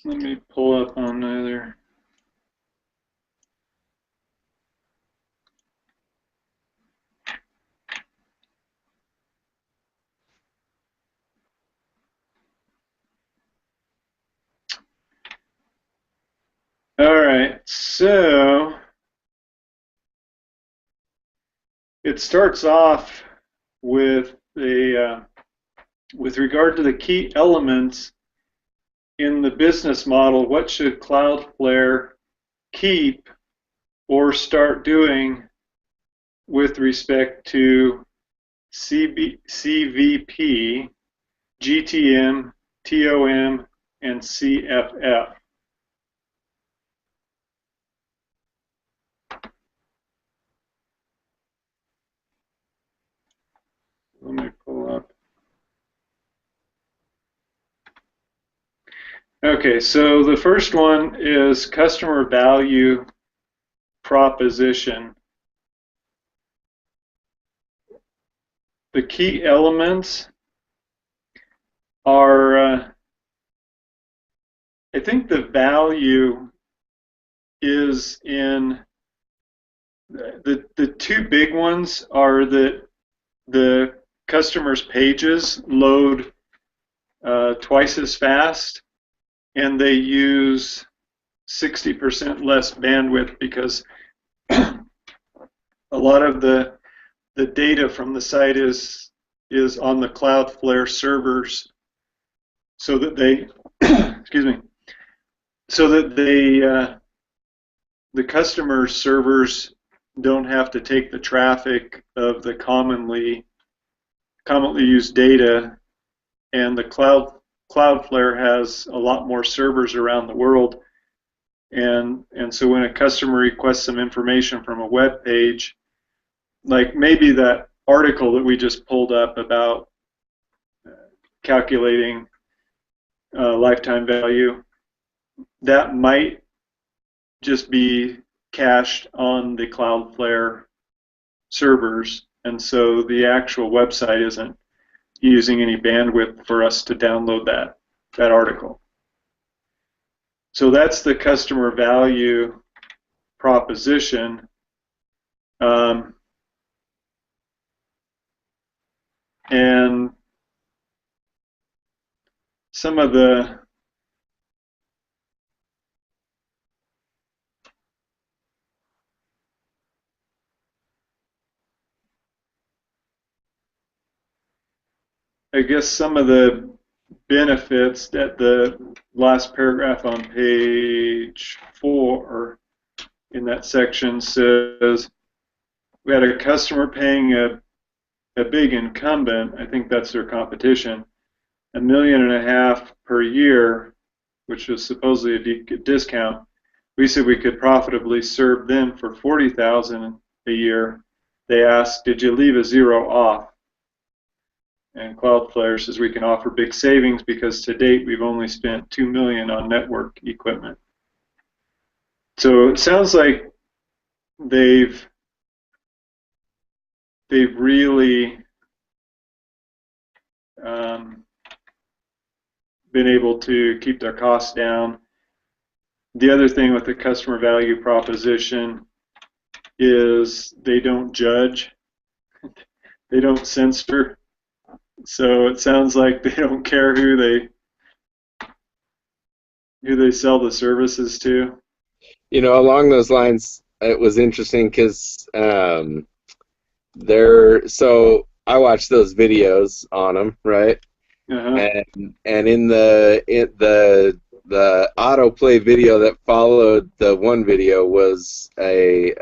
Let me pull up on either. All right, so it starts off with with regard to the key elements in the business model. What should Cloudflare keep or start doing with respect to CVP, GTM, TOM, and CFF? Let me pull up. Okay, so the first one is customer value proposition. The key elements are, I think the value is in, the two big ones are that the customer's pages load twice as fast, and they use 60% less bandwidth because a lot of the data from the site is on the Cloudflare servers, so that they excuse me, so that they the customer servers don't have to take the traffic of the commonly used data, and the Cloudflare has a lot more servers around the world, and so when a customer requests some information from a web page, like maybe that article that we just pulled up about calculating lifetime value, that might just be cached on the Cloudflare servers, and so the actual website isn't using any bandwidth for us to download that article. So that's the customer value proposition. And some of the some of the benefits that the last paragraph on page 4 in that section says, we had a customer paying a big incumbent, I think that's their competition, $1.5 million per year, which was supposedly a discount. We said we could profitably serve them for $40,000 a year. They asked, did you leave a zero off? And Cloudflare says we can offer big savings because to date we've only spent $2 million on network equipment. So it sounds like they've really been able to keep their costs down. The other thing with the customer value proposition is they don't judge, they don't censor. So it sounds like they don't care who they sell the services to. You know, along those lines, it was interesting because so I watched those videos on them, right? And in the autoplay video that followed the one video was a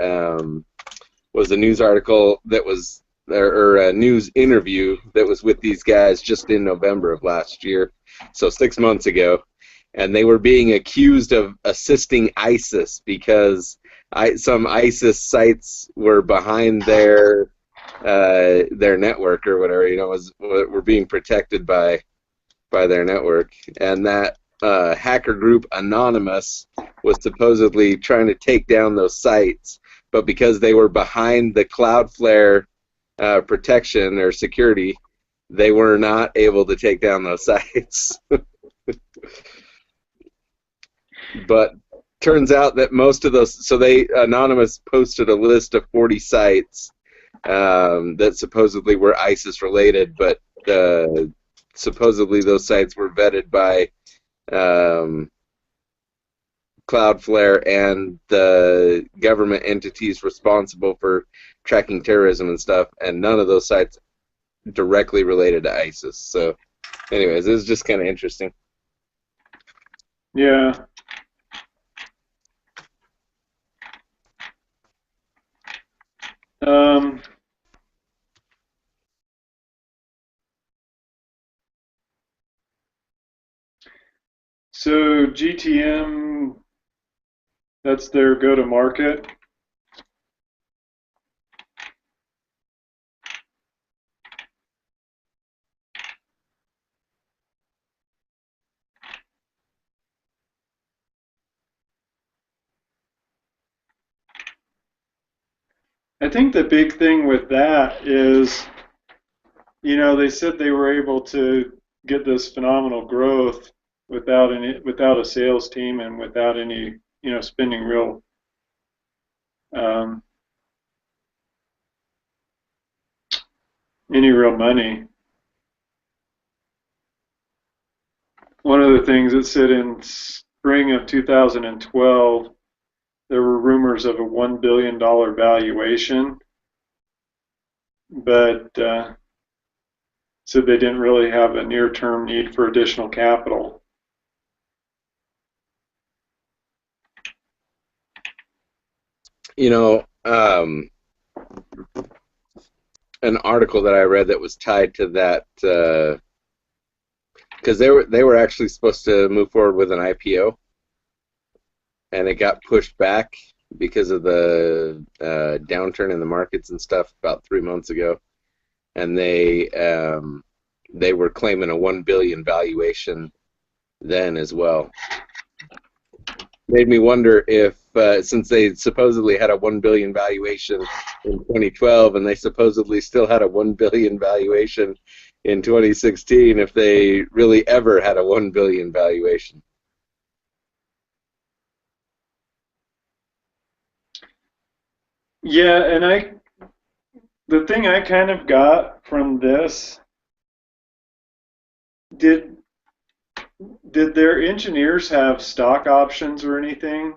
news article that was, or a news interview that was with these guys just in November of last year, so 6 months ago, and they were being accused of assisting ISIS because some ISIS sites were behind their network or whatever, you know, were being protected by their network, and that hacker group Anonymous was supposedly trying to take down those sites, but because they were behind the Cloudflare protection or security, they were not able to take down those sites. But turns out that most of those, so they Anonymous posted a list of 40 sites that supposedly were ISIS related, but supposedly those sites were vetted by CloudFlare and the government entities responsible for tracking terrorism and stuff, and none of those sites directly related to ISIS. So, anyways, it was just kind of interesting. Yeah. So GTM, that's their go-to-market. I think the big thing with that is, they said they were able to get this phenomenal growth without a sales team and without any, spending um, any real money. One of the things that said in spring of 2012, there were rumors of a $1 billion valuation, but said they didn't really have a near-term need for additional capital. An article that I read that was tied to that, because they were actually supposed to move forward with an IPO, and it got pushed back because of the downturn in the markets and stuff about 3 months ago, and they were claiming a $1 billion valuation then as well. Made me wonder if, since they supposedly had a $1 billion valuation in 2012, and they supposedly still had a $1 billion valuation in 2016, if they really ever had a $1 billion valuation. Yeah, and the thing I kind of got from this, did their engineers have stock options or anything?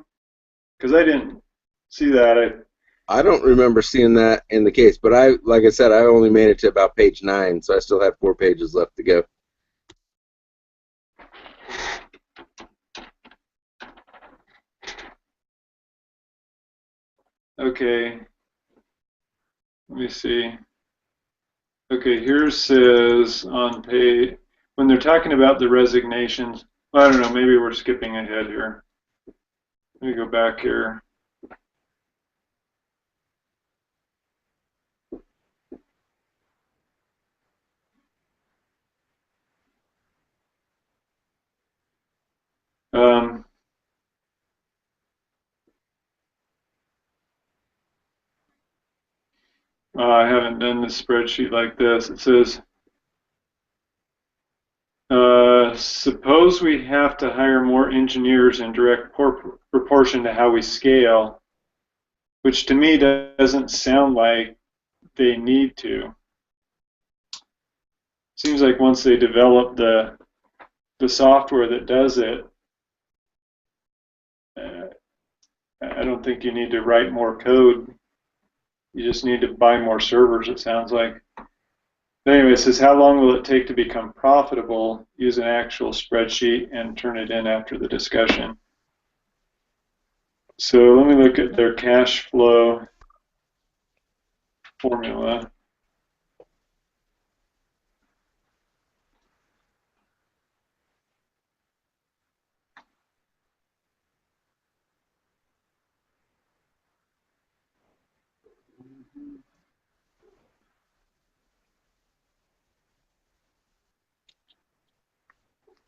Because I didn't see that. I don't remember seeing that in the case, but like I said, I only made it to about page 9, so I still have 4 pages left to go. Okay, let me see. Okay, here says on page, when they're talking about the resignations, I don't know, maybe we're skipping ahead here. Let me go back here. I haven't done this spreadsheet like this. It says, suppose we have to hire more engineers in direct proportion to how we scale, which to me doesn't sound like they need to. Seems like once they develop the software that does it, I don't think you need to write more code. You just need to buy more servers, it sounds like. But anyway, it says, how long will it take to become profitable? Use an actual spreadsheet and turn it in after the discussion. So let me look at their cash flow formula.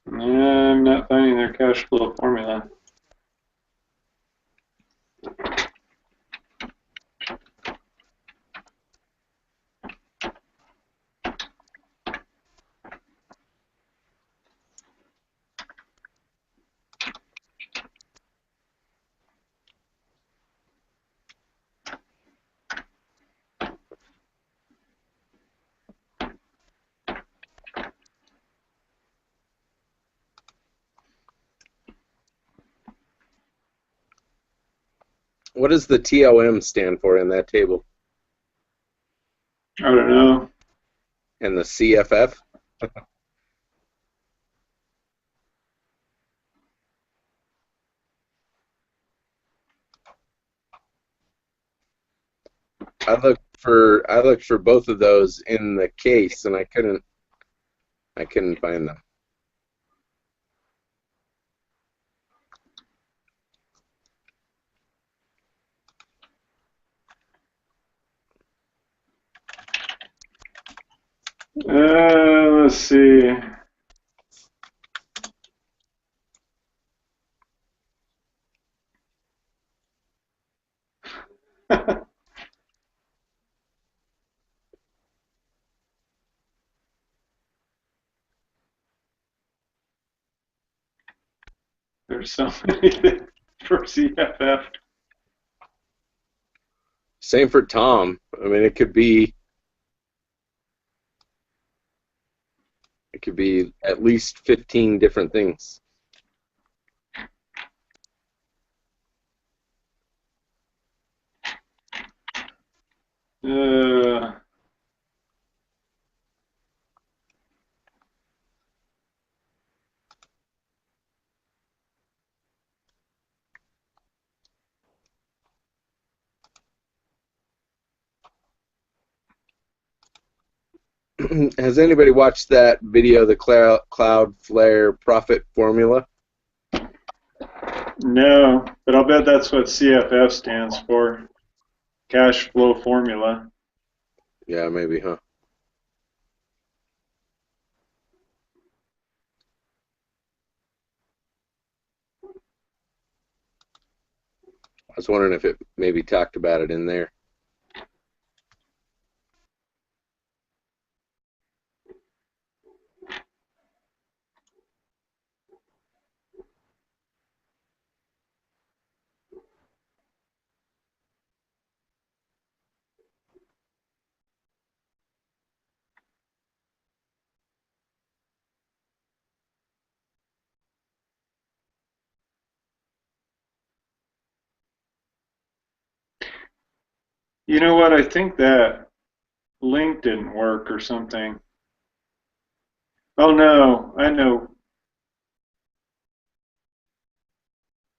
I'm not finding their cash flow formula. What does the TOM stand for in that table? I don't know. And the CFF? I looked for both of those in the case, and I couldn't find them. Let's see. There's so many for CFF. Same for Tom. I mean, it could be at least 15 different things. Has anybody watched that video, the CloudFlare profit formula? No, but I'll bet that's what CFF stands for. Cash flow formula. Yeah, maybe, huh? I was wondering if it maybe talked about it in there. You know what? I think that link didn't work or something. Oh no, I know.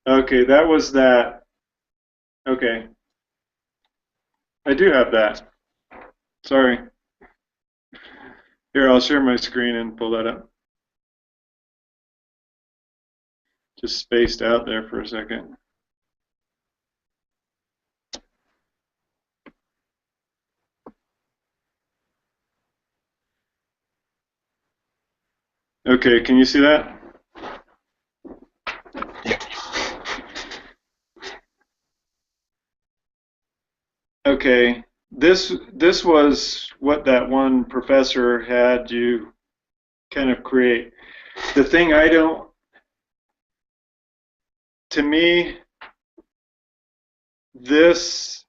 Okay, that was that. Okay. I do have that. Sorry. Here, I'll share my screen and pull that up. Just spaced out there for a second. Okay, can you see that? Okay, this was what that one professor had you kind of create. The thing I don't, to me, this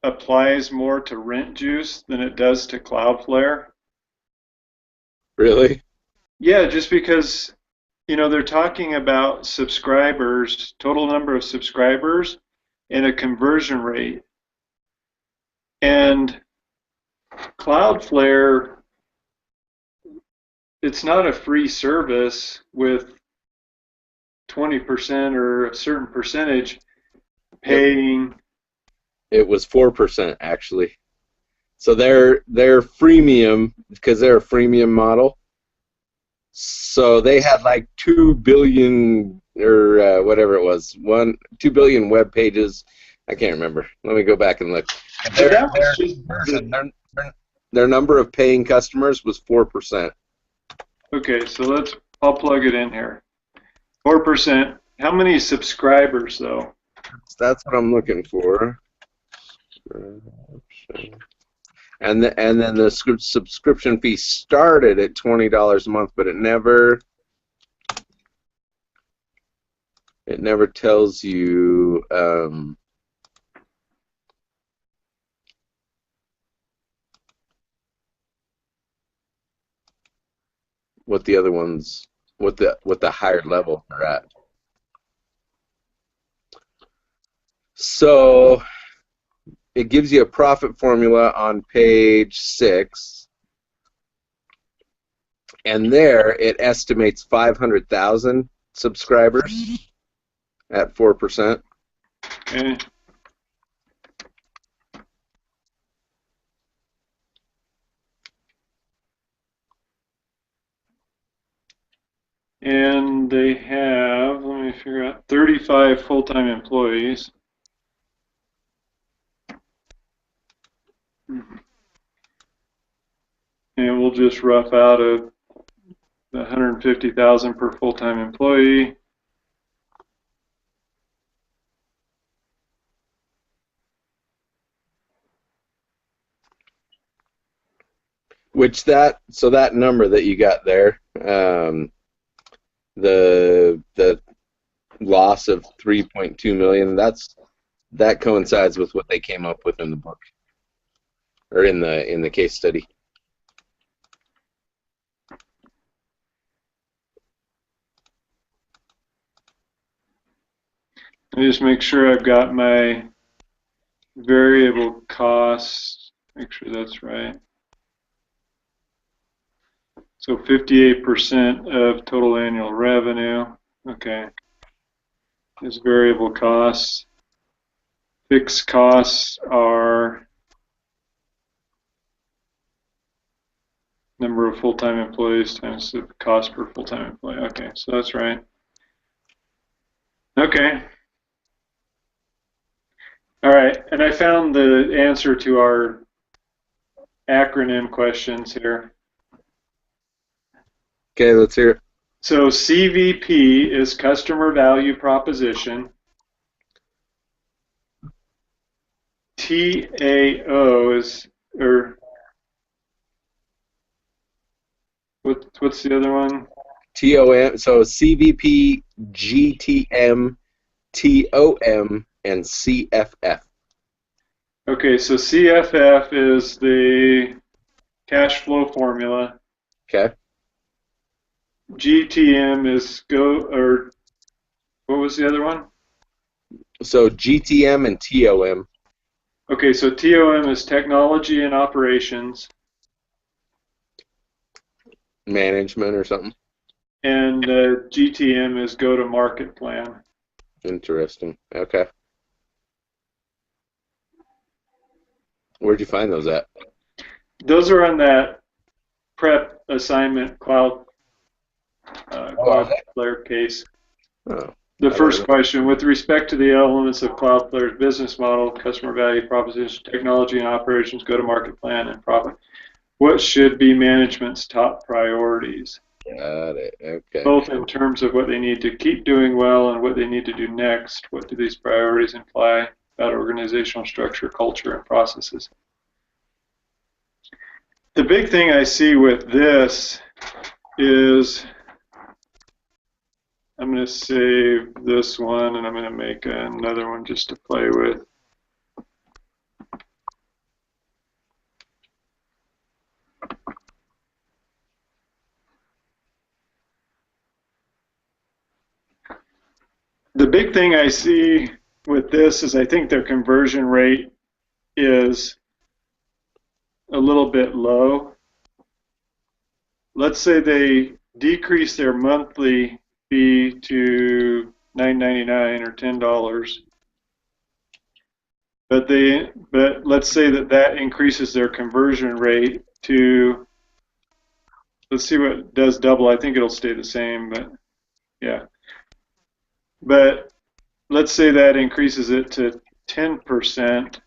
applies more to rent juice than it does to Cloudflare. Really? Yeah, just because, you know, they're talking about subscribers, total number of subscribers, and a conversion rate. And Cloudflare, it's not a free service with 20% or a certain percentage paying. It was 4% actually. So they're freemium because they're a freemium model. So they had like 2 billion or whatever it was, 2 billion web pages. I can't remember. Let me go back and look. Their number of paying customers was 4%. Okay, so I'll plug it in here. 4%. How many subscribers though? That's what I'm looking for. And then the subscription fee started at $20 a month, but it never tells you what the other ones, what the higher level are at. So it gives you a profit formula on page 6, and there it estimates 500,000 subscribers at 4%. Okay. And they have, let me figure out, 35 full-time employees. And we'll just rough out the 150,000 per full-time employee. Which that number that you got there, the loss of 3.2 million, that coincides with what they came up with in the book, or in the case study. I just make sure I've got my variable costs, make sure that's right. So 58% of total annual revenue, okay, is variable costs. Fixed costs are number of full-time employees times the cost per full-time employee. Okay, so that's right. Okay. All right, and I found the answer to our acronym questions here. Okay, let's hear it. So CVP is customer value proposition. TAO is, or what's the other one? TOM, so CVP, GTM, TOM, and CFF. Okay, so CFF is the cash flow formula. Okay. GTM is or what was the other one? So GTM and TOM. Okay, so TOM is technology and operations. Management or something. And GTM is go-to-market plan. Interesting. Okay. Where'd you find those at? Those are on that prep assignment CloudFlare case. Oh, The first question, with respect to the elements of CloudFlare's business model, customer value proposition, technology and operations, go-to-market plan, and profit, what should be management's top priorities? Got it. Okay. Both in terms of what they need to keep doing well and what they need to do next. What do these priorities imply about organizational structure, culture, and processes? The big thing I see with this is I'm going to save this one and I'm going to make another one just to play with. The big thing I see with this is I think their conversion rate is a little bit low. Let's say they decrease their monthly fee to $9.99 or $10. But let's say that increases their conversion rate to, let's see what it does double. I think it'll stay the same, but yeah. But let's say that increases it to 10%,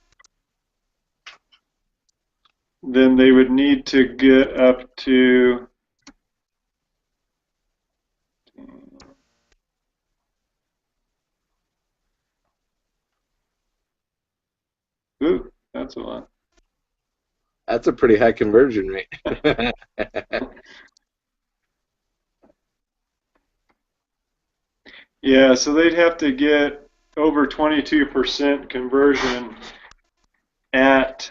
then they would need to get up to ooh, that's a lot. That's a pretty high conversion rate. Yeah, so they'd have to get over 22% conversion at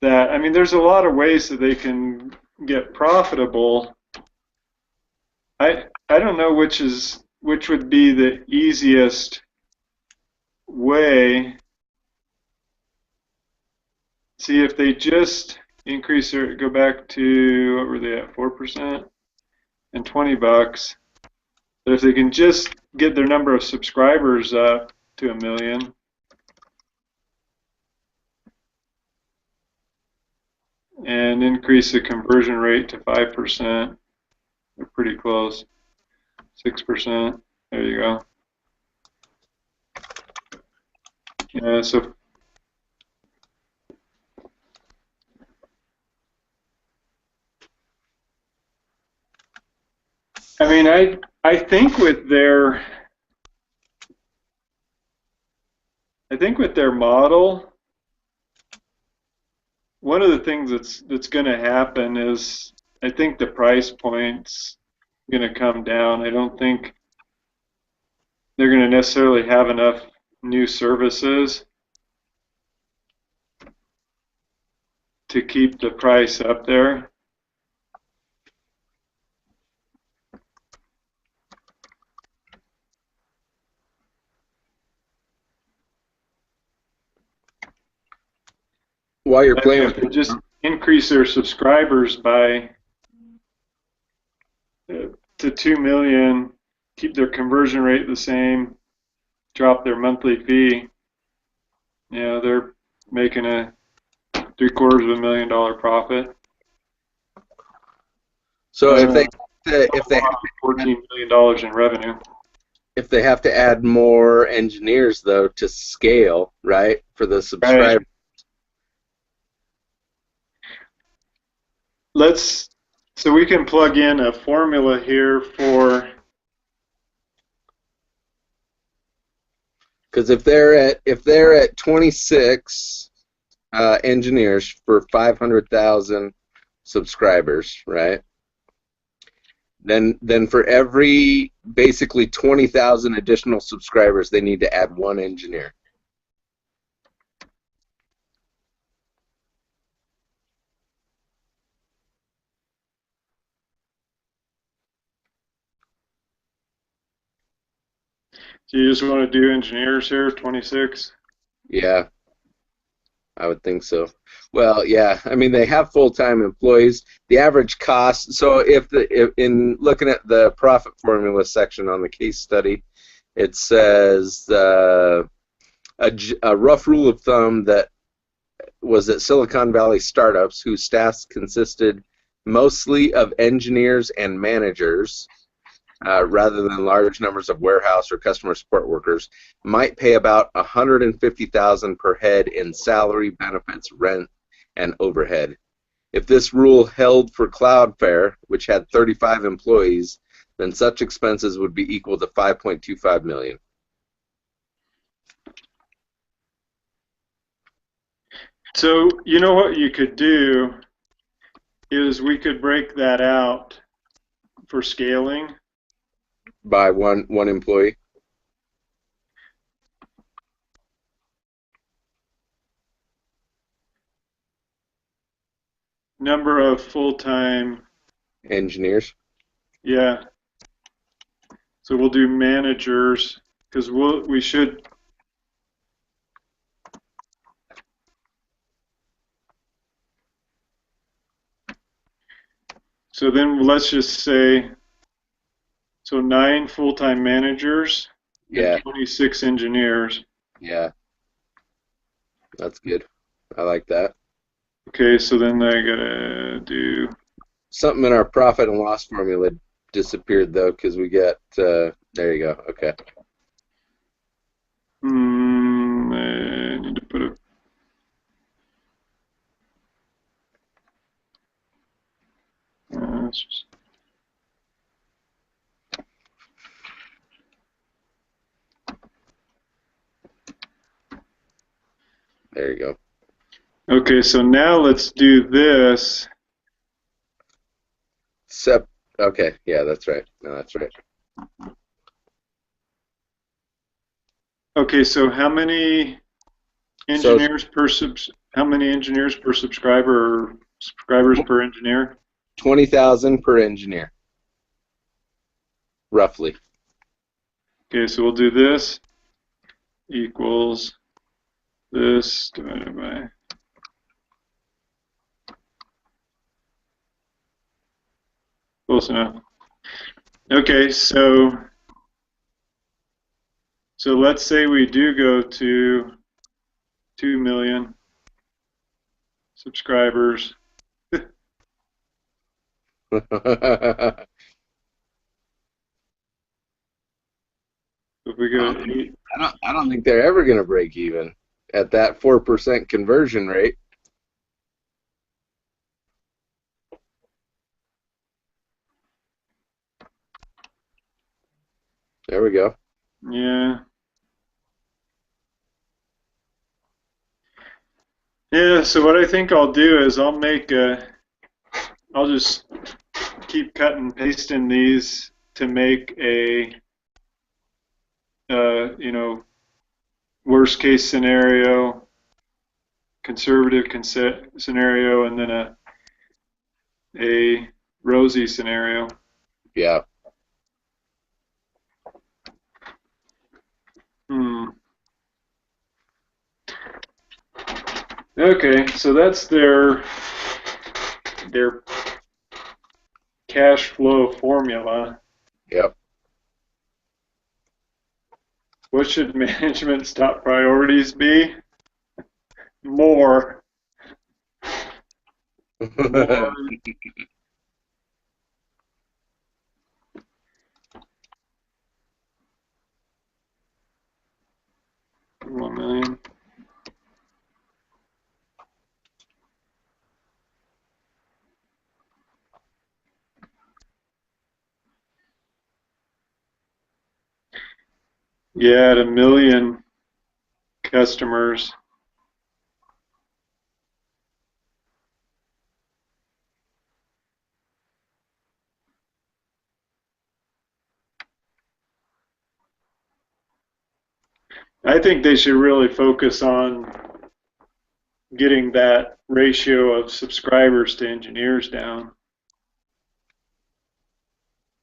that. I mean, there's a lot of ways that they can get profitable. I don't know which would be the easiest way, see if they just increase their, go back to, what were they at, 4% and $20. But if they can just get their number of subscribers up to 1 million, and increase the conversion rate to 5%, they're pretty close. 6%, there you go. Yeah, so I mean, I think with their model, one of the things that's going to happen is I think the price point's going to come down. I don't think they're going to necessarily have enough new services to keep the price up there. While you're playing with it, just increase their subscribers by to 2 million, keep their conversion rate the same, drop their monthly fee. You know, they're making a $750,000 profit. So if they have $14 million in revenue. If they have to add more engineers though to scale, right, for the subscribers. Right. So we can plug in a formula here for, because if they're at 26 engineers for 500,000 subscribers, right? Then for every basically 20,000 additional subscribers, they need to add one engineer. So you just want to do engineers here, 26? Yeah, I would think so. Well, yeah, I mean they have full-time employees. The average cost. So if in looking at the profit formula section on the case study, it says a rough rule of thumb that was at Silicon Valley startups whose staffs consisted mostly of engineers and managers, rather than large numbers of warehouse or customer support workers, might pay about $150,000 per head in salary, benefits, rent, and overhead. If this rule held for CloudFlare, which had 35 employees, then such expenses would be equal to $5.25 million. So you know what you could do is we could break that out for scaling. By one employee? Number of full-time engineers? Yeah. So we'll do managers, because we should. So then let's just say, so 9 full-time managers, yeah, and 26 engineers. Yeah, that's good. I like that. Okay, so then I gotta do something in our profit and loss formula disappeared though, because we got there you go. Okay. I need to put a there you go. Okay, so now let's do this. Okay, yeah, that's right. No, that's right. Okay, so how many engineers per subscriber, or subscribers per engineer? 20,000 per engineer, roughly. Okay, so we'll do this. equals this divided by close enough. Okay, so let's say we do go to 2 million subscribers. If we go to 8, I don't think they're ever going to break even at that 4% conversion rate. There we go. yeah. Yeah, so what I think I'll do is I'll just keep cutting and pasting these to make a, worst case scenario, conservative scenario, and then a rosy scenario. Yeah. Okay, so that's their cash flow formula. Yep. What should management's top priorities be? More. More. 1 million. Yeah, at 1 million customers. I think they should really focus on getting that ratio of subscribers to engineers down.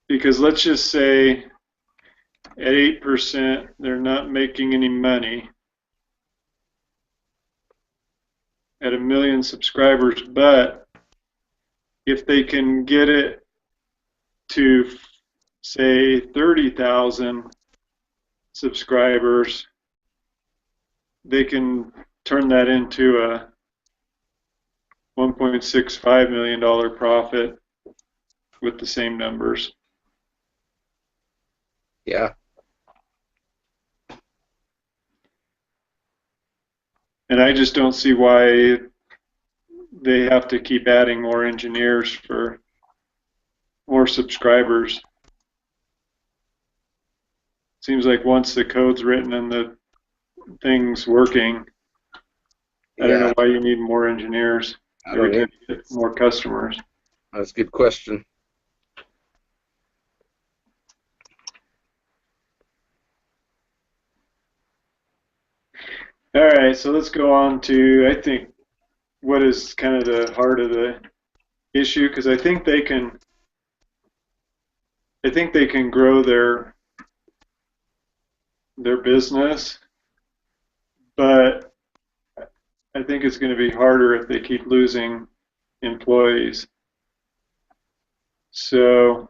Because let's just say at 8%, they're not making any money at 1 million subscribers, but if they can get it to, say, 30,000 subscribers, they can turn that into a $1.65 million profit with the same numbers. Yeah. And I just don't see why they have to keep adding more engineers for more subscribers. Seems like once the code's written and the thing's working, I don't know why you need more engineers every time you get more customers. That's a good question. All right, so let's go on to, I think, what is kind of the heart of the issue, because I think they can grow their business, but I think it's going to be harder if they keep losing employees. So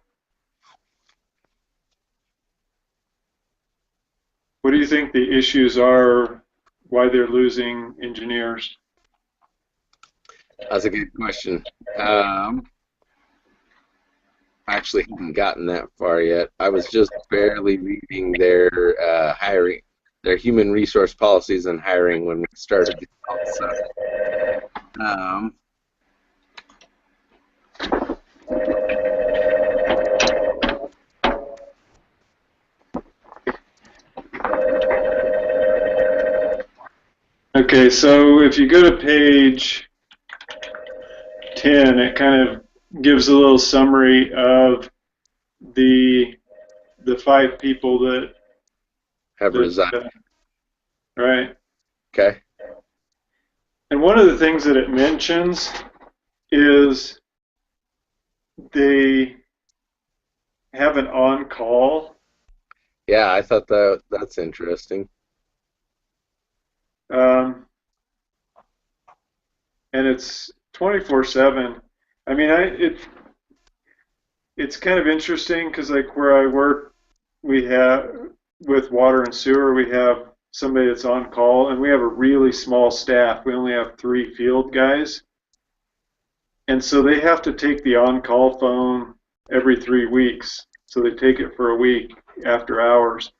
what do you think the issues are, why they're losing engineers? That's a good question. I actually haven't gotten that far yet. I was just barely reading their hiring, their human resource policies and hiring when we started the call. So, okay, so if you go to page 10, it kind of gives a little summary of the 5 people that have resigned. Right. Okay. And one of the things that it mentions is they have an on-call. Yeah, I thought that's interesting. um, and it's 24/7. I mean, it's kind of interesting because like where I work, we have with water and sewer, we have somebody that's on call, and we have a really small staff. We only have 3 field guys, and so they have to take the on-call phone every 3 weeks. So they take it for a week after hours.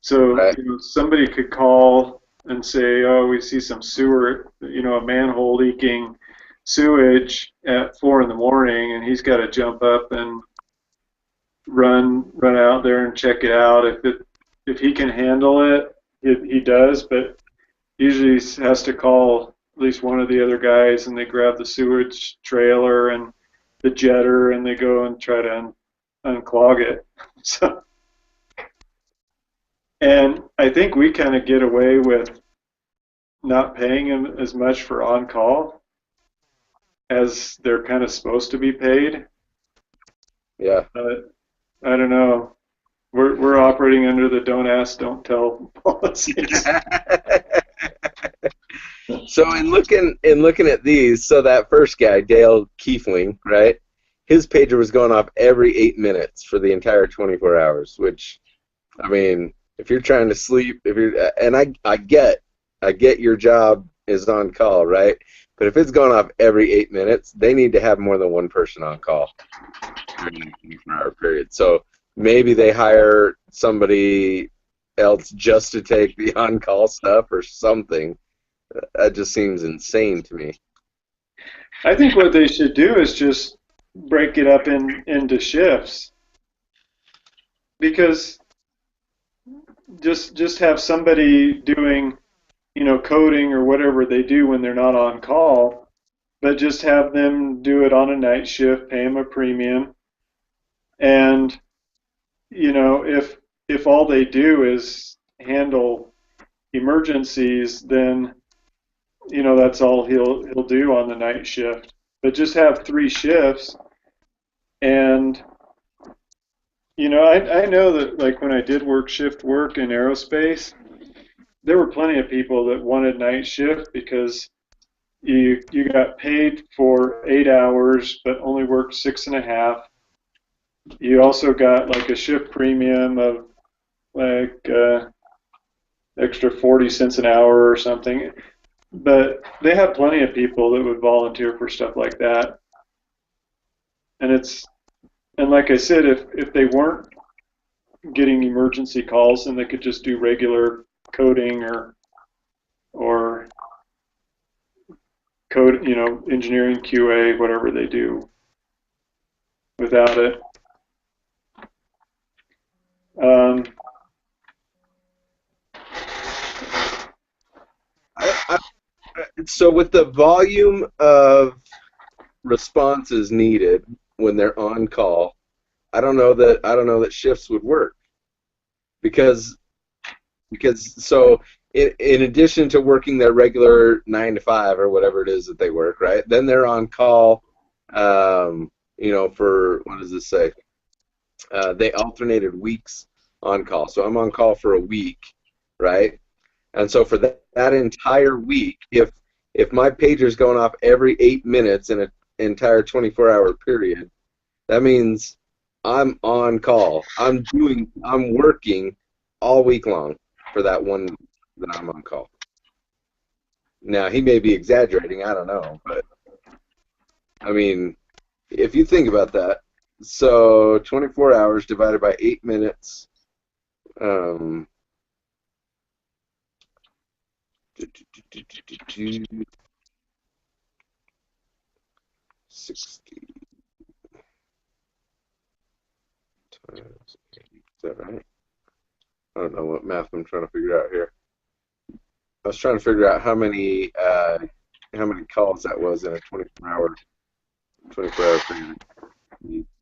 So, Right. somebody could call and say, "Oh, we see some sewer, a manhole leaking sewage at 4 in the morning," and he's got to jump up and run out there and check it out. If he can handle it, he does, but usually he has to call at least one of the other guys, and they grab the sewage trailer and the jetter, and they go and try to unclog it. So, and I think we kind of get away with not paying them as much for on call as they're kind of supposed to be paid. Yeah. But I don't know. We're operating under the don't ask, don't tell policies. So in looking at these, so that first guy, Dale Kiefling, right? His pager was going off every 8 minutes for the entire 24 hours. Which, I mean, if you're trying to sleep, and I get your job is on call, right? But if it's going off every 8 minutes, they need to have more than one person on call during a 24-hour period. So maybe they hire somebody else just to take the on-call stuff or something. That just seems insane to me. I think what they should do is just break it up into shifts, because just have somebody doing, coding or whatever they do when they're not on call, but just have them do it on a night shift, pay them a premium, and if all they do is handle emergencies, then that's all he'll do on the night shift. But just have 3 shifts, and I know that like when I did shift work in aerospace, there were plenty of people that wanted night shift because you got paid for 8 hours but only worked 6.5. You also got like a shift premium of like extra 40 cents an hour or something. But they have plenty of people that would volunteer for stuff like that. And like I said, if they weren't getting emergency calls, then they could just do regular coding or code, engineering, QA, whatever they do without it. Um, So with the volume of responses needed when they're on call, I don't know that shifts would work because so in addition to working their regular 9 to 5 or whatever it is that they work, right? Then they're on call, for what does this say? They alternated weeks on call. So I'm on call for a week, right? And so for that entire week, if my pager's going off every 8 minutes in an entire 24-hour period, that means I'm on call. I'm working all week long for that one that I'm on call. Now, he may be exaggerating, I don't know, but I mean, if you think about that, so 24 hours divided by 8 minutes, 60 times 8. Is that right? I don't know what math I'm trying to figure out here. I was trying to figure out how many calls that was in a 24-hour period.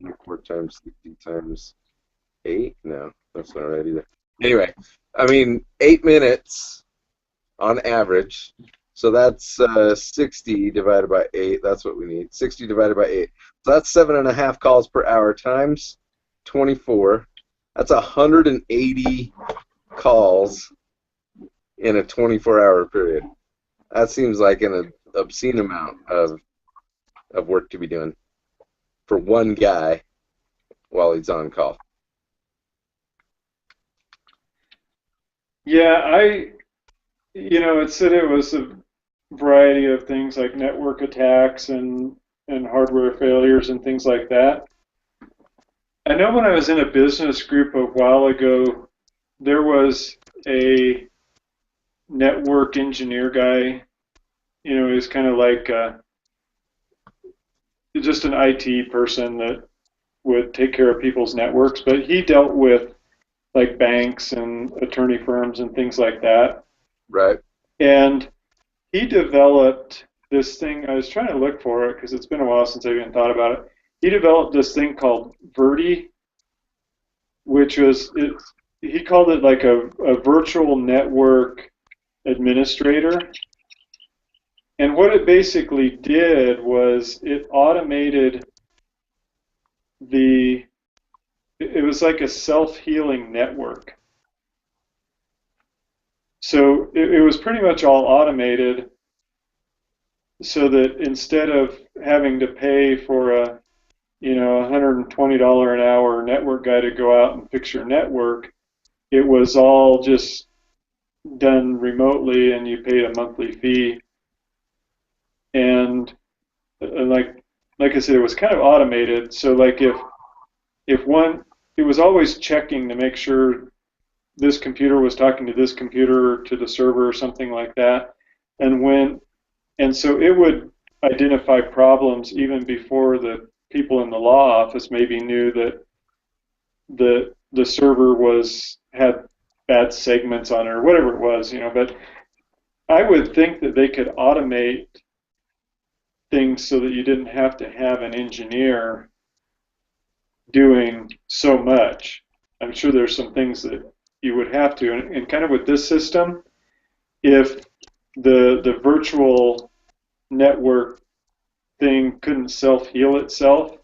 24 times 60 times 8? No, that's not right either. Anyway, I mean 8 minutes on average. So that's 60 divided by 8. That's what we need. 60 divided by 8. So that's 7.5 calls per hour times 24. That's 180 calls in a 24-hour period. That seems like an obscene amount of work to be doing for one guy while he's on call. Yeah, it said it was a variety of things like network attacks and hardware failures and things like that. I know when I was in a business group a while ago, there was a network engineer guy. He was kind of like just an IT person that would take care of people's networks, but he dealt with like banks and attorney firms and things like that. Right. And he developed this thing. I was trying to look for it because it's been a while since I even thought about it. He developed this thing called Verdi, which was he called it like a virtual network administrator. And what it basically did was it automated it was like a self-healing network. So it was pretty much all automated so that instead of having to pay for a $120 an hour network guy to go out and fix your network, it was all just done remotely and you paid a monthly fee. And like I said, it was kind of automated. So like if one, it was always checking to make sure this computer was talking to this computer to the server or something like that. And so it would identify problems even before the people in the law office maybe knew that the server had bad segments on it or whatever it was, but I would think that they could automate things so that you didn't have to have an engineer doing so much. I'm sure there's some things that you would have to, and kind of with this system, if the virtual network thing couldn't self-heal itself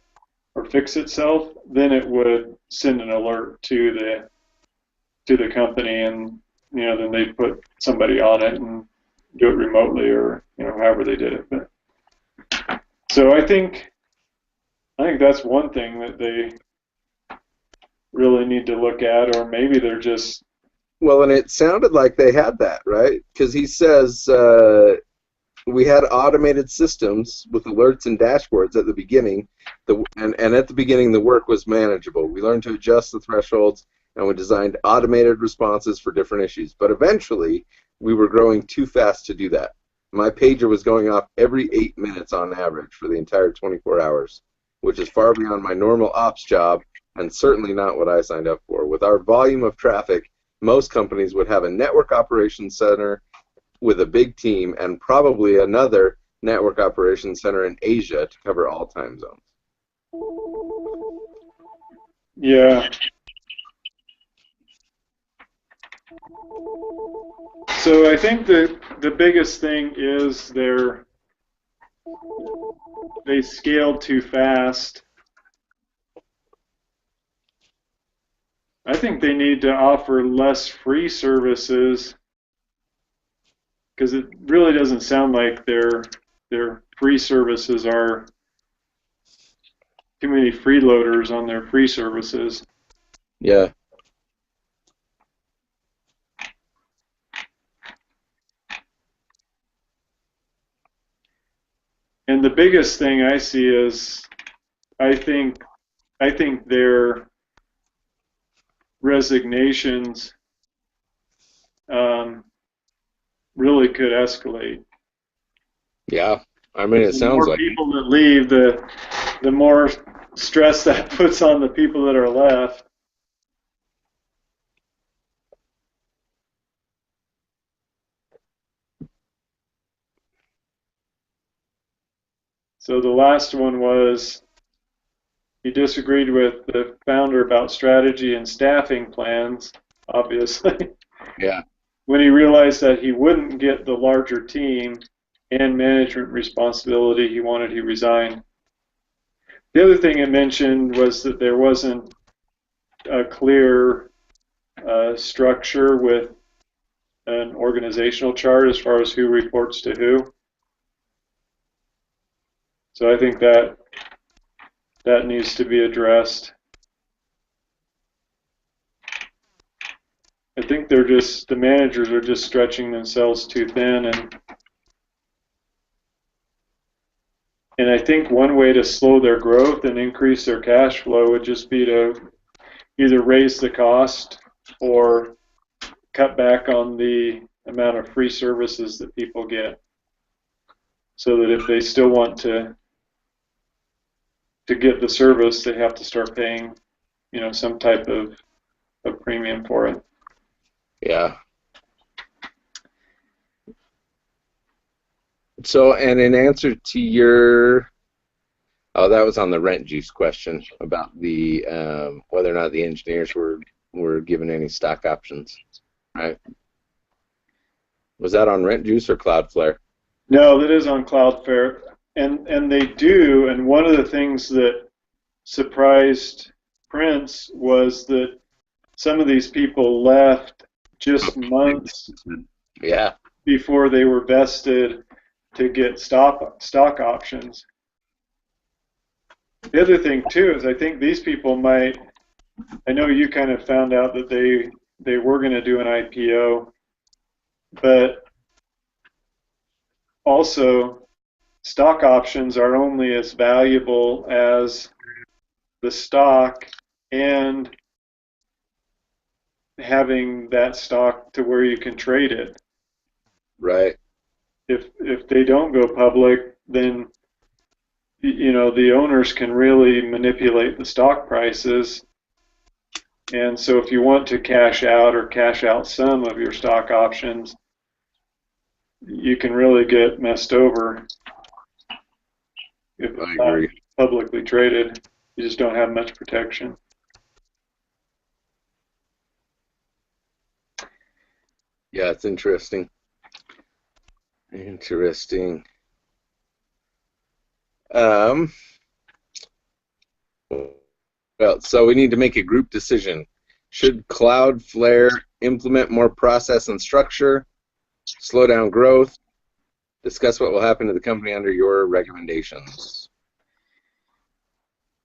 or fix itself, then it would send an alert to the company, and then they'd put somebody on it and do it remotely or however they did it. But so I think that's one thing that they really need to look at, or maybe they're just... Well, and it sounded like they had that, right? Because he says we had automated systems with alerts and dashboards at the beginning, and at the beginning the work was manageable. We learned to adjust the thresholds, and we designed automated responses for different issues. But eventually, we were growing too fast to do that. My pager was going off every 8 minutes on average for the entire 24 hours, which is far beyond my normal ops job and certainly not what I signed up for. With our volume of traffic, most companies would have a network operations center with a big team and probably another network operations center in Asia to cover all time zones. Yeah. So I think the biggest thing is they scaled too fast. I think they need to offer less free services, because it really doesn't sound like their free services are too many freeloaders on their free services. Yeah. And the biggest thing I see is I think their resignations really could escalate. Yeah, I mean, it sounds like the more people that leave, the more stress that puts on the people that are left. So the last one was he disagreed with the founder about strategy and staffing plans, obviously. Yeah. When he realized that he wouldn't get the larger team and management responsibility he resigned. The other thing it mentioned was that there wasn't a clear structure with an organizational chart as far as who reports to who. So I think that needs to be addressed. I think the managers are just stretching themselves too thin, and I think one way to slow their growth and increase their cash flow would just be to either raise the cost or cut back on the amount of free services that people get, so that if they still want to get the service, they have to start paying, some type of premium for it. Yeah. So, and in answer to your, that was on the rent juice question about the whether or not the engineers were given any stock options, right? Was that on rent juice or CloudFlare? No, that is on CloudFlare, and they do. And one of the things that surprised Prince was that some of these people left just months before they were vested to get stock options. The other thing too is I think these people might, I know you kind of found out that they were going to do an IPO, but also stock options are only as valuable as the stock and having that stock to where you can trade it. Right. If they don't go public, then the owners can really manipulate the stock prices. And so if you want to cash out or cash out some of your stock options, you can really get messed over if it's not publicly traded. You just don't have much protection. Yeah, it's interesting. Interesting. Well, so we need to make a group decision. Should CloudFlare implement more process and structure, slow down growth, discuss what will happen to the company under your recommendations?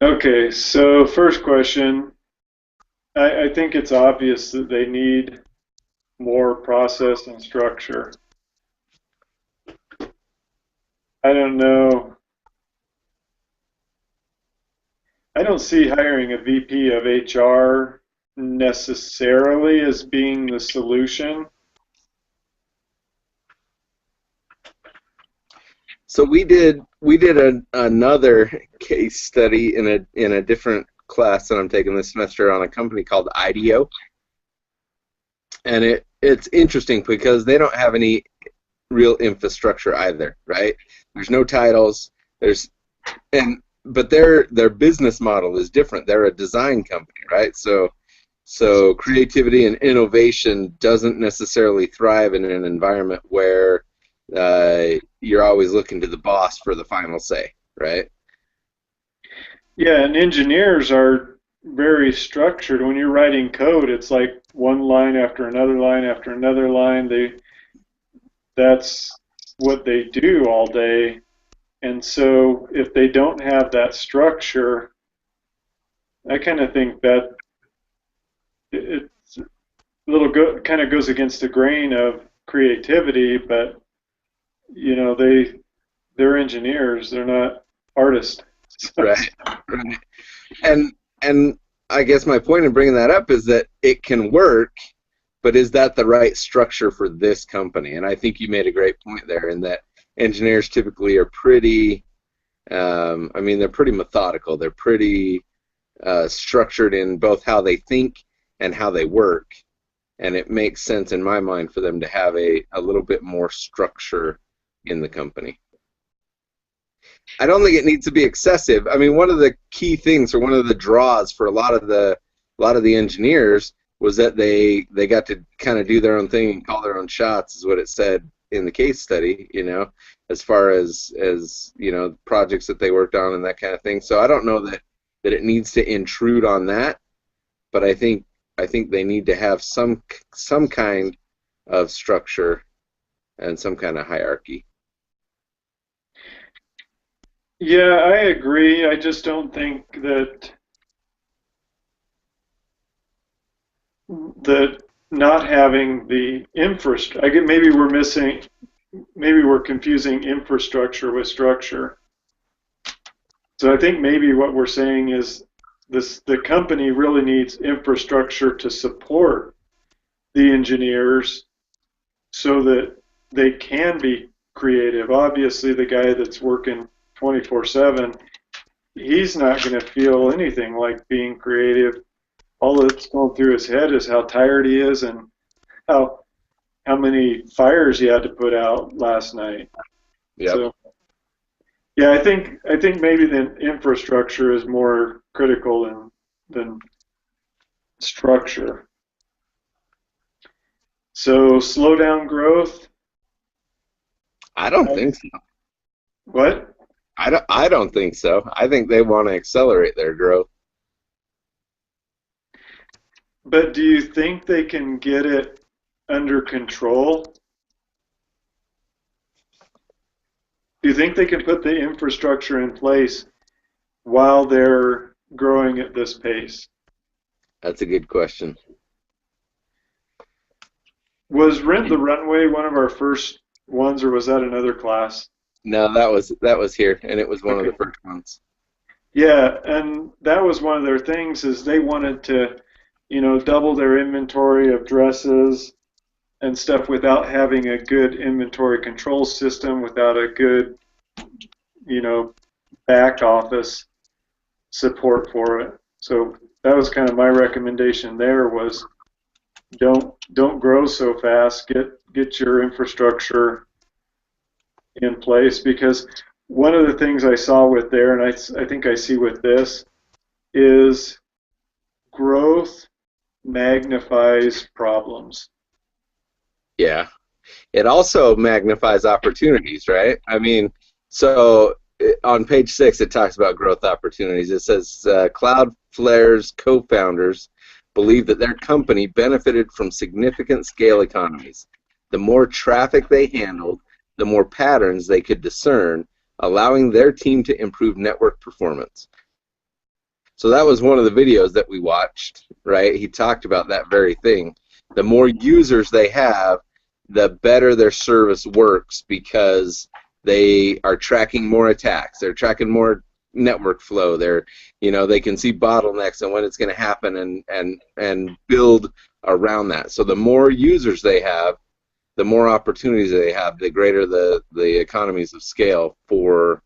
Okay, so first question, I think it's obvious that they need more process and structure. I don't know. I don't see hiring a VP of HR necessarily as being the solution. So we did another case study in a different class that I'm taking this semester on a company called IDEO, and it's interesting because they don't have any real infrastructure either, right? There's no titles. But their business model is different. They're a design company, right? So creativity and innovation doesn't necessarily thrive in an environment where you're always looking to the boss for the final say, right? Yeah, and engineers are very structured. When you're writing code, it's like one line after another line after another line. That's what they do all day. And so if they don't have that structure, I kind of think that it's a little kind of goes against the grain of creativity, but they're engineers, they're not artists. Right. And I guess my point in bringing that up is that it can work, but is that the right structure for this company? And I think you made a great point there in that engineers typically are pretty, they're pretty methodical. They're pretty structured in both how they think and how they work. And it makes sense in my mind for them to have a little bit more structure in the company. I don't think it needs to be excessive. I mean, one of the key things, or one of the draws for a lot of the engineers, was that they got to kind of do their own thing and call their own shots, is what it said in the case study, as far as projects that they worked on and that kind of thing. So I don't know that it needs to intrude on that, but I think they need to have some kind of structure and some kind of hierarchy. Yeah, I agree. I just don't think that not having the infrastructure, I get maybe we're confusing infrastructure with structure. So I think maybe what we're saying is the company really needs infrastructure to support the engineers so that they can be creative. Obviously, the guy that's working 24/7, he's not going to feel anything like being creative. All that's going through his head is how tired he is and how how many fires he had to put out last night. Yep. So yeah, I think maybe the infrastructure is more critical than structure. So slow down growth. I don't think so. What? I don't think so. I think they want to accelerate their growth. But do you think they can get it under control? Do you think they can put the infrastructure in place while they're growing at this pace? That's a good question. Was Rent the Runway one of our first ones, or was that another class? No, that was here, and it was one of the first ones. Yeah, and that was one of their things is they wanted to, double their inventory of dresses and stuff without having a good inventory control system, without a good, back office support for it. So that was kind of my recommendation there was don't grow so fast. Get your infrastructure in place because one of the things I saw with there, and I think I see with this, is growth magnifies problems. Yeah. It also magnifies opportunities, right? I mean, so on page 6, it talks about growth opportunities. It says CloudFlare's co-founders believe that their company benefited from significant scale economies. The more traffic they handled, the more patterns they could discern, allowing their team to improve network performance. So that was one of the videos that we watched, right? He talked about that very thing. The more users they have, the better their service works because they are tracking more attacks. They're tracking more network flow. They can see bottlenecks and when it's going to happen and build around that. So the more users they have, the more opportunities they have, the greater the economies of scale for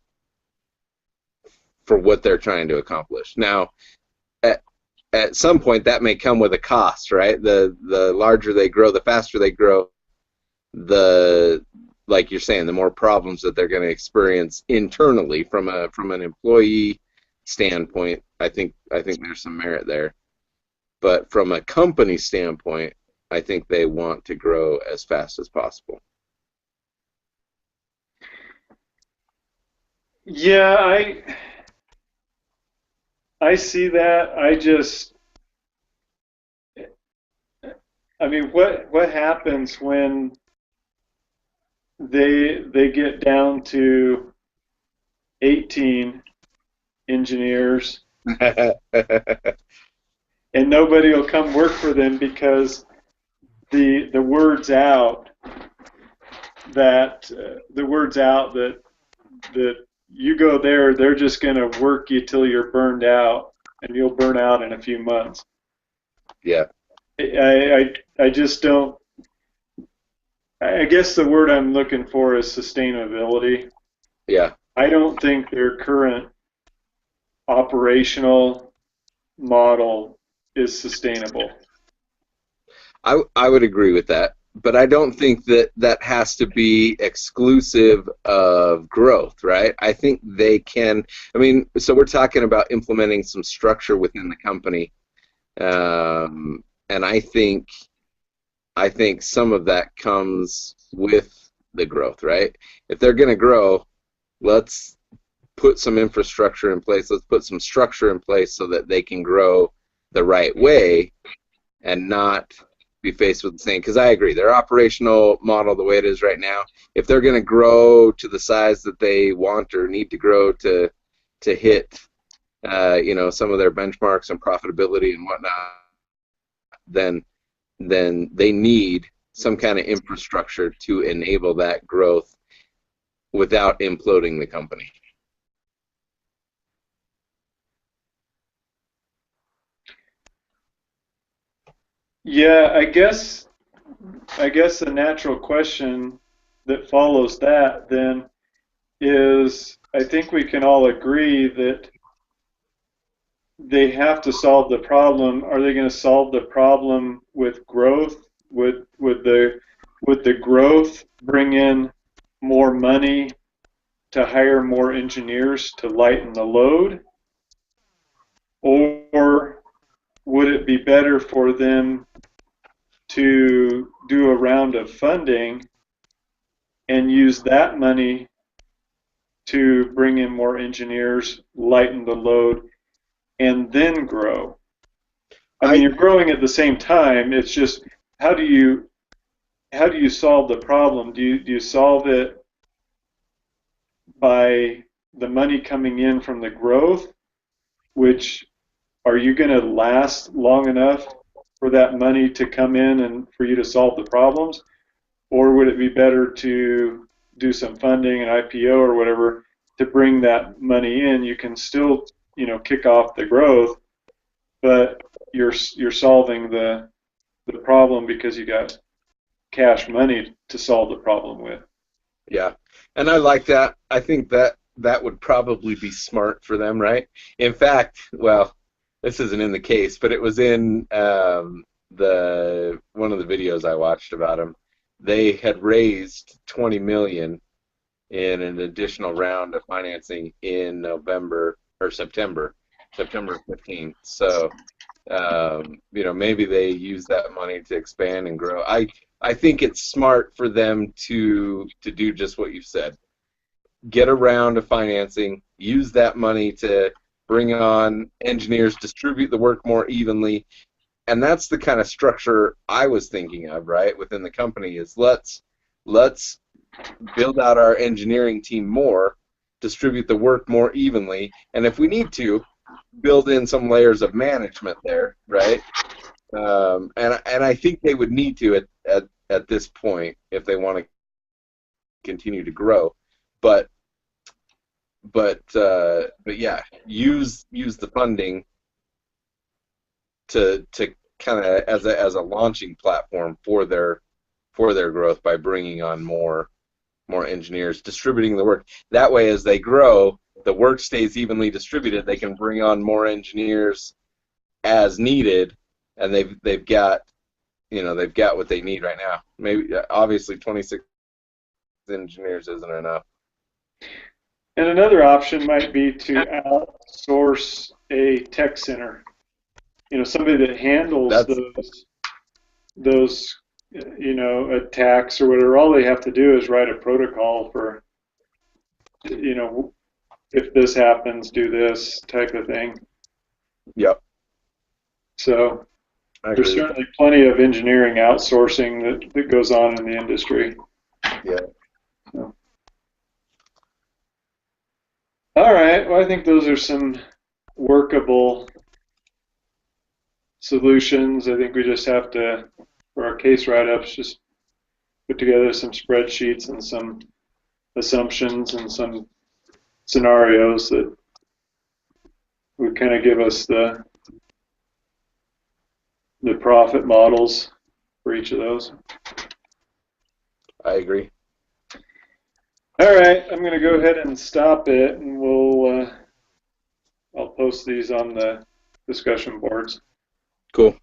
what they're trying to accomplish. Now, at some point, that may come with a cost, right? The larger they grow, the faster they grow, like you're saying, the more problems that they're going to experience internally from an employee standpoint. I think there's some merit there, but from a company standpoint, I think they want to grow as fast as possible. Yeah, I see that. I mean, what happens when they get down to 18 engineers and nobody will come work for them because the word's out that that you go there, they're just going to work you till you're burned out, and you'll burn out in a few months. Yeah. I just don't. I guess the word I'm looking for is sustainability. Yeah. I don't think their current operational model is sustainable. I would agree with that, but I don't think that has to be exclusive of growth, right? I think they can. I mean, so we're talking about implementing some structure within the company, and I think some of that comes with the growth, right? If they're going to grow, let's put some infrastructure in place. Let's put some structure in place so that they can grow the right way and not be faced with the same, because I agree, their operational model, the way it is right now, if they're going to grow to the size that they want or need to grow to hit, some of their benchmarks and profitability and whatnot, then they need some kind of infrastructure to enable that growth without imploding the company. Yeah, I guess the natural question that follows that then is, I think we can all agree that they have to solve the problem. Are they going to solve the problem with growth? Would the growth bring in more money to hire more engineers to lighten the load? Or would it be better for them to do a round of funding and use that money to bring in more engineers, lighten the load, and then grow? I mean, you're growing at the same time. It's just, how do you solve the problem? Do you solve it by the money coming in from the growth, which, are you going to last long enough for that money to come in and for you to solve the problems? Or would it be better to do some funding, an IPO or whatever, to bring that money in? You can still, kick off the growth, but you're solving the problem because you got cash money to solve the problem with. Yeah, and I like that. I think that would probably be smart for them, right? In fact, well, this isn't in the case, but it was in the one of the videos I watched about them. They had raised 20 million in an additional round of financing in November or September 15th. So, maybe they use that money to expand and grow. I think it's smart for them to do just what you said. Get a round of financing, use that money to bring on engineers, distribute the work more evenly, and that's the kind of structure I was thinking of, right, within the company, is let's build out our engineering team more, distribute the work more evenly, and if we need to, build in some layers of management there, right? And I think they would need to at this point if they want to continue to grow, but yeah, use the funding to kind of as a launching platform for their growth by bringing on more engineers, distributing the work. That way, as they grow, the work stays evenly distributed. They can bring on more engineers as needed, and they've got what they need right now. Maybe obviously 26 engineers isn't enough. And another option might be to outsource a tech center. Somebody that handles those attacks or whatever. All they have to do is write a protocol for, if this happens, do this type of thing. Yep. So there's certainly plenty of engineering outsourcing that goes on in the industry. Yeah. So. All right. Well, I think those are some workable solutions. I think we just have to, for our case write-ups, just put together some spreadsheets and some assumptions and some scenarios that would kind of give us the profit models for each of those. I agree. All right, I'm going to go ahead and stop it, and I'll post these on the discussion boards. Cool.